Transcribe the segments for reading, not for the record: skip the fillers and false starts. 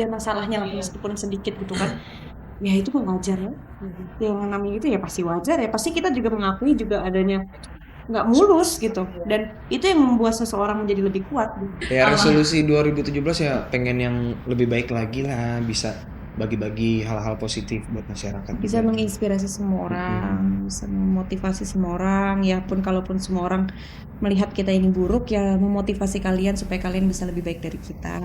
ada masalahnya meskipun sedikit gitu kan. Ya itu mah wajar ya. Yang namanya itu ya pasti wajar ya. Pasti kita juga mengakui juga adanya nggak mulus gitu. Dan itu yang membuat seseorang menjadi lebih kuat. Ya resolusi 2017 ya pengen yang lebih baik lagi lah, bisa bagi-bagi hal-hal positif buat masyarakat Bisa juga. menginspirasi semua orang, bisa memotivasi semua orang. Ya pun kalaupun semua orang melihat kita ini buruk, ya memotivasi kalian supaya kalian bisa lebih baik dari kita.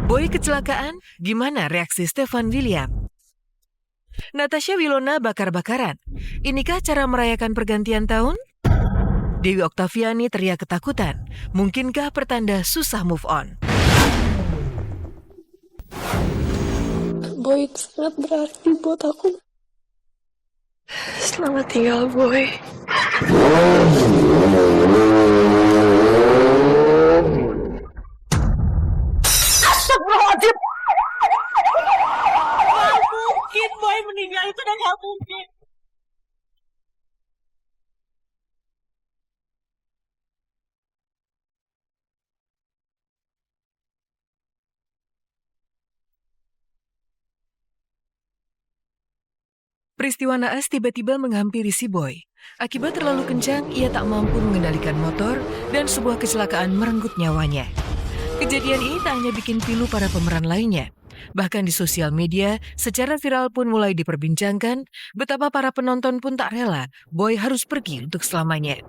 Boy kecelakaan, gimana reaksi Stefan William? Natasha Wilona bakar-bakaran. Inikah cara merayakan pergantian tahun? Dewi Oktaviani teriak ketakutan. Mungkinkah pertanda susah move on? Boy sangat berarti buat aku. Selamat tinggal, Boy. Astagfirullahaladzim. Gak mungkin Boy meninggal, itu udah gak mungkin. Peristiwa naas tiba-tiba menghampiri si Boy. Akibat terlalu kencang, ia tak mampu mengendalikan motor dan sebuah kecelakaan merenggut nyawanya. Kejadian ini tak hanya bikin pilu para pemeran lainnya. Bahkan di sosial media, secara viral pun mulai diperbincangkan betapa para penonton pun tak rela Boy harus pergi untuk selamanya.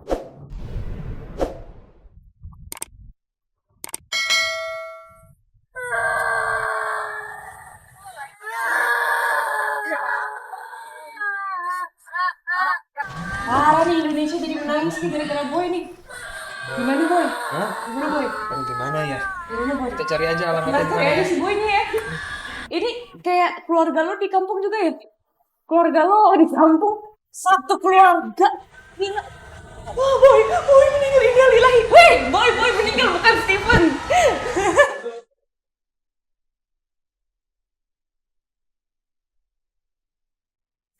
Parah nih, Indonesia jadi menangis nih gara-gara Boy nih. Gimana Boy? Hah? Gimana Boy? Gimana ya? Gimana Boy? Kita cari aja alamatnya Nggak di tahu mana ya ya. si Boy nih ya. Ini kayak keluarga lo di kampung juga ya? Keluarga lo di kampung satu keluarga. Gila. Wah Boy meninggal, innalillahi. Weh, Boy meninggal bukan Stephen.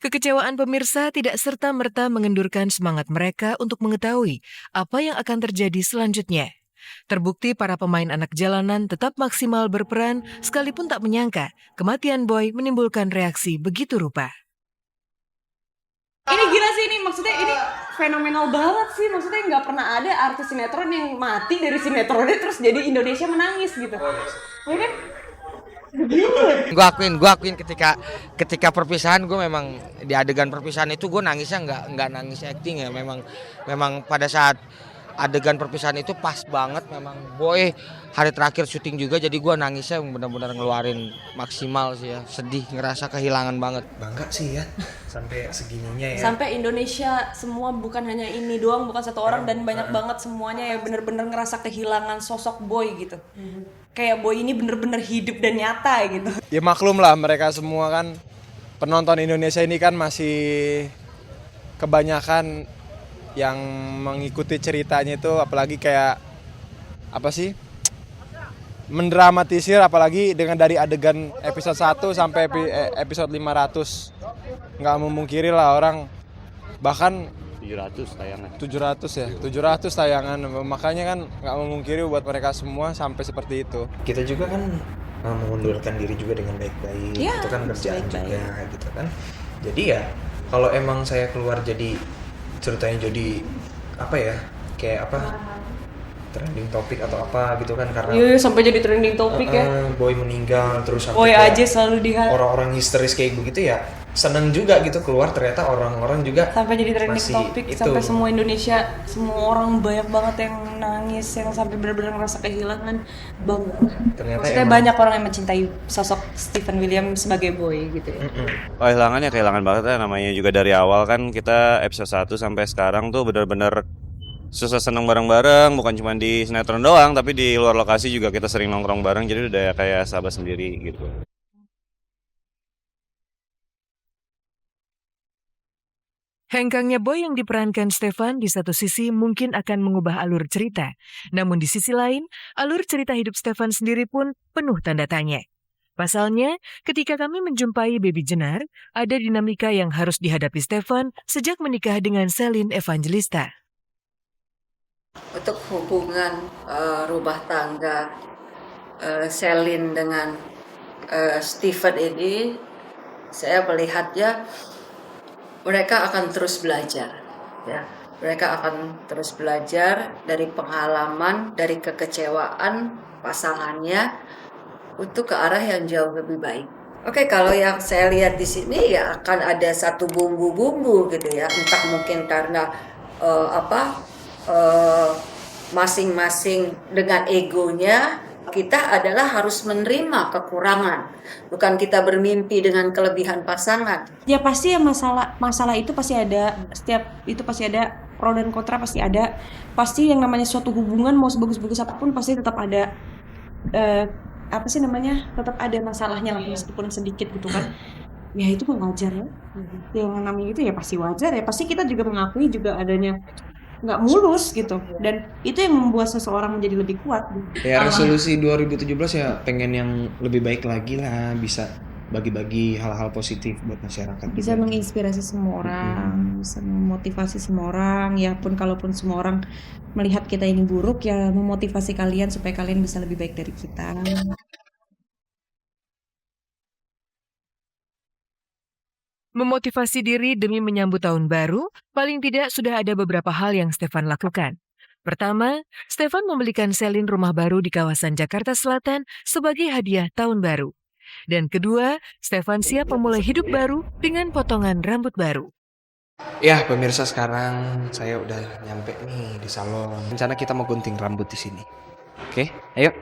Kekecewaan pemirsa tidak serta-merta mengendurkan semangat mereka untuk mengetahui apa yang akan terjadi selanjutnya. Terbukti para pemain anak jalanan tetap maksimal berperan sekalipun tak menyangka kematian Boy menimbulkan reaksi begitu rupa. Ini gila sih, ini maksudnya ini fenomenal banget sih. Maksudnya nggak pernah ada artis sinetron yang mati dari sinetronnya terus jadi Indonesia menangis gitu. Ya kan? Gue akuin ketika perpisahan gue memang di adegan perpisahan itu gue nangisnya nggak nangis acting ya, memang pada saat adegan perpisahan itu pas banget, memang Boy hari terakhir syuting juga, jadi gue nangisnya benar-benar ngeluarin maksimal sih ya, sedih, ngerasa kehilangan banget. Bangga sih ya sampai segininya ya. Sampai Indonesia semua, bukan hanya ini doang, bukan satu orang dan banyak banget semuanya ya bener-bener ngerasa kehilangan sosok Boy gitu. Kayak Boy ini bener-bener hidup dan nyata gitu. Ya maklum lah, mereka semua kan penonton Indonesia ini kan masih kebanyakan yang mengikuti ceritanya itu, apalagi kayak apa sih, mendramatisir, apalagi dengan dari adegan episode 1 sampai episode 500. Nggak memungkiri lah orang, bahkan 700 tayangan, makanya kan nggak memungkiri buat mereka semua sampai seperti itu. Kita juga kan mengundurkan diri juga dengan baik-baik, Ya, itu kan kerjaan baik-baik. juga gitu kan. Jadi ya kalau emang saya keluar jadi ceritanya jadi apa ya, kayak apa, trending topik atau apa gitu kan, karena Iya, sampai jadi trending topik ya. Boy meninggal terus sampai Boy kayak aja selalu orang-orang histeris kayak begitu ya, seneng juga gitu keluar, ternyata orang-orang juga sampai jadi trending masih topik, itu. sampai semua Indonesia, semua orang banyak banget yang nangis, yang sampai benar-benar ngerasa kehilangan. Bangga. Ternyata Maksudnya emang- banyak orang yang mencintai sosok Stephen William sebagai Boy gitu ya. Kehilangan banget ya, namanya juga dari awal kan kita episode 1 sampai sekarang tuh benar-benar susah seneng bareng-bareng, bukan cuma di sinetron doang tapi di luar lokasi juga kita sering nongkrong bareng, jadi udah kayak sahabat sendiri gitu. Hengkangnya Boy yang diperankan Stefan di satu sisi mungkin akan mengubah alur cerita. Namun di sisi lain, alur cerita hidup Stefan sendiri pun penuh tanda tanya. Pasalnya, ketika kami menjumpai Baby Jenar, ada dinamika yang harus dihadapi Stefan sejak menikah dengan Celine Evangelista. Untuk hubungan rumah tangga Selin dengan Steven ini, saya melihatnya mereka akan terus belajar, ya. Mereka akan terus belajar dari pengalaman, dari kekecewaan pasangannya untuk ke arah yang jauh lebih baik. Oke, kalau yang saya lihat di sini ya akan ada satu bumbu-bumbu gitu ya, entah mungkin karena apa masing-masing dengan egonya. Kita adalah harus menerima kekurangan, bukan kita bermimpi dengan kelebihan pasangan. Ya pasti ya masalah itu pasti ada, setiap itu pasti ada pro dan kontra, pasti ada. Pasti yang namanya suatu hubungan mau sebagus-bagus apapun pasti tetap ada apa sih namanya, tetap ada masalahnya lah meskipun sedikit gitu kan. Ya itu mah wajar ya. Yang namanya itu ya pasti wajar ya. Pasti kita juga mengakui juga adanya nggak mulus gitu. Dan itu yang membuat seseorang menjadi lebih kuat. Ya resolusi 2017 ya pengen yang lebih baik lagi lah, bisa bagi-bagi hal-hal positif buat masyarakat. Bisa juga. menginspirasi semua orang, bisa memotivasi semua orang. Ya pun kalaupun semua orang melihat kita ini buruk, ya memotivasi kalian supaya kalian bisa lebih baik dari kita. Memotivasi diri demi menyambut tahun baru, paling tidak sudah ada beberapa hal yang Stefan lakukan. Pertama, Stefan membelikan Selin rumah baru di kawasan Jakarta Selatan sebagai hadiah tahun baru. Dan kedua, Stefan siap memulai hidup baru dengan potongan rambut baru. Ya pemirsa, sekarang saya udah nyampe nih di salon. Rencana kita mau gunting rambut di sini. Oke, ayo.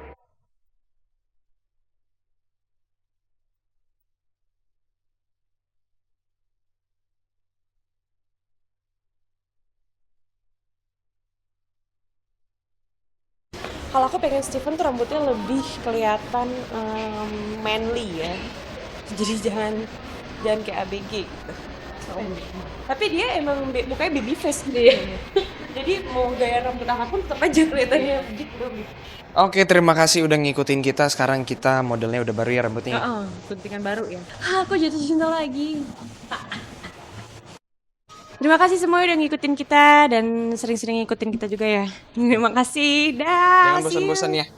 Kalau aku pengen Steven tuh rambutnya lebih kelihatan manly ya. Jadi jangan kayak ABG gitu. Tapi dia emang mukanya baby face dia. Jadi mau gaya rambut apapun tetap aja kelihatannya gitu. Oke, terima kasih udah ngikutin kita. Sekarang kita modelnya udah baru ya rambutnya. Guntingan baru ya. Aku jatuh cinta lagi. Terima kasih semua udah ngikutin kita dan sering-sering ngikutin kita juga ya. Terima kasih. Dah. Jangan bosan-bosan ya.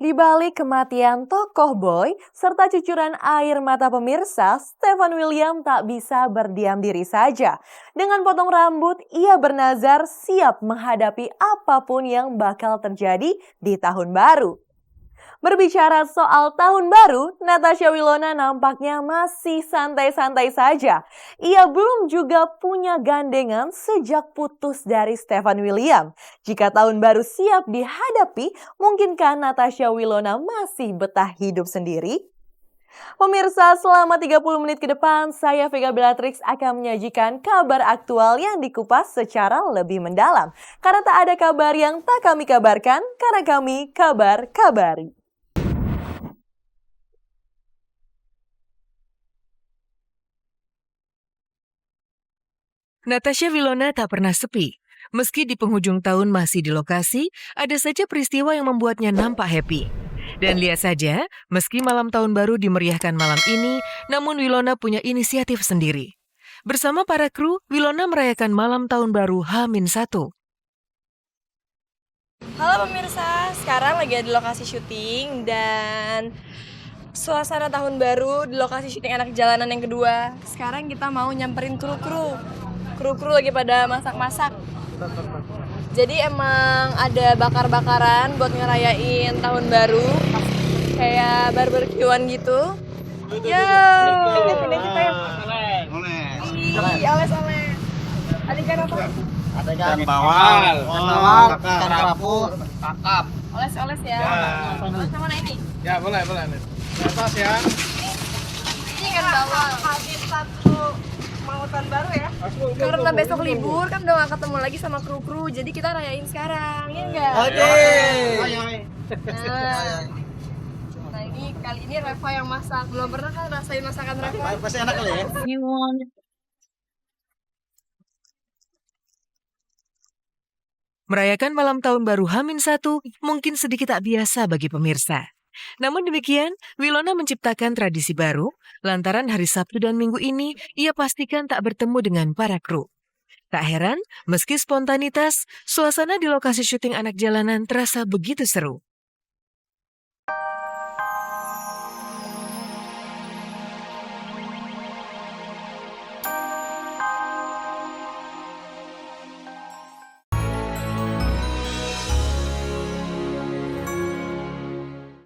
Di balik kematian tokoh Boy serta cucuran air mata pemirsa, Stefan William tak bisa berdiam diri saja. Dengan potong rambut, ia bernazar siap menghadapi apapun yang bakal terjadi di tahun baru. Berbicara soal tahun baru, Natasha Wilona nampaknya masih santai-santai saja. Ia belum juga punya gandengan sejak putus dari Stefan William. Jika tahun baru siap dihadapi, mungkinkah Natasha Wilona masih betah hidup sendiri? Pemirsa, selama 30 menit ke depan, saya Vega Bellatrix akan menyajikan kabar aktual yang dikupas secara lebih mendalam. Karena tak ada kabar yang tak kami kabarkan, karena kami kabar-kabari. Natasha Wilona tak pernah sepi. Meski di penghujung tahun masih di lokasi, ada saja peristiwa yang membuatnya nampak happy. Dan lihat saja, meski malam tahun baru dimeriahkan malam ini, namun Wilona punya inisiatif sendiri. Bersama para kru, Wilona merayakan malam tahun baru H-1. Halo pemirsa, sekarang lagi ada di lokasi syuting dan suasana tahun baru di lokasi syuting Anak Jalanan yang kedua. Sekarang kita mau nyamperin kru-kru lagi pada masak-masak. Jadi emang ada bakar-bakaran buat ngerayain tahun baru, kayak barbekyuan gitu. Yo, ini kita ya. Oles. Adegan apa? Ikan bawal, ikan kerapu, kakap. Oles ya. Oles sama ini. Ya boleh. Atas ya. Ini ikan bawal. Habis satu mau tahun baru ya. Karena besok libur kan udah gak ketemu lagi sama kru-kru, jadi kita rayain sekarang, ya enggak? Oke. Nah ini kali ini Reva yang masak. Belum pernah kan rasain masakan Reva? Pasti enak kali ya. Merayakan malam tahun baru H-1 mungkin sedikit tak biasa bagi pemirsa. Namun demikian, Wilona menciptakan tradisi baru, lantaran hari Sabtu dan Minggu ini ia pastikan tak bertemu dengan para kru. Tak heran, meski spontanitas, suasana di lokasi syuting Anak Jalanan terasa begitu seru.